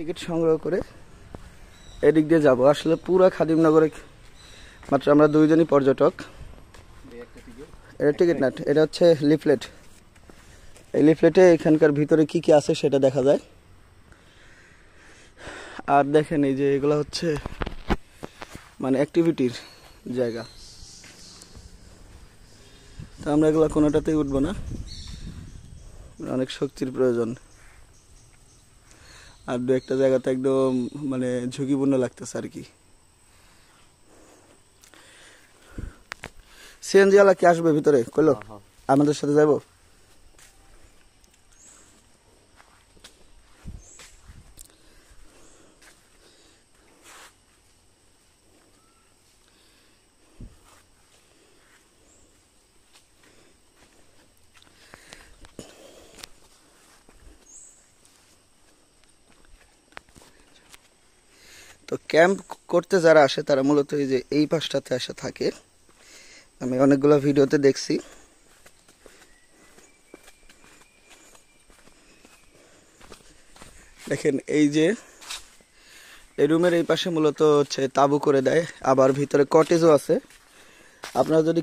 Ticket সংগ্রহ করে এদিক দিয়ে যাব। আসলে পুরো খাদিমনগরে মাত্র আমরা দুইজনই পর্যটক। এটা টিকিট না, এটা হচ্ছে লিফলেট। এই লিফলেটে এখানকার ভিতরে কি কি আছে সেটা দেখা যায়। আর দেখেন এই যে এগুলো হচ্ছে মানে অ্যাক্টিভিটির জায়গা। তো আমরা এগুলো কোনোটাতেই উঠবো না, অনেক শক্তির প্রয়োজন। আর দু একটা জায়গাতে একদম মানে ঝুঁকিপূর্ণ লাগতেছে আর কি। সিএনজি ওয়ালা কি আসবে ভিতরে কইলো আমাদের সাথে যাবো? তো ক্যাম্প করতে যারা আসে তারা মূলত এই যে এই পাশটাতে এসে থাকে। আমি অনেকগুলো ভিডিওতে দেখছি। দেখেন এই যে এই রুমের এই পাশে মূলত হচ্ছে তাঁবু করে দেয়, আবার ভিতরে কটেজও আছে। আপনারা যদি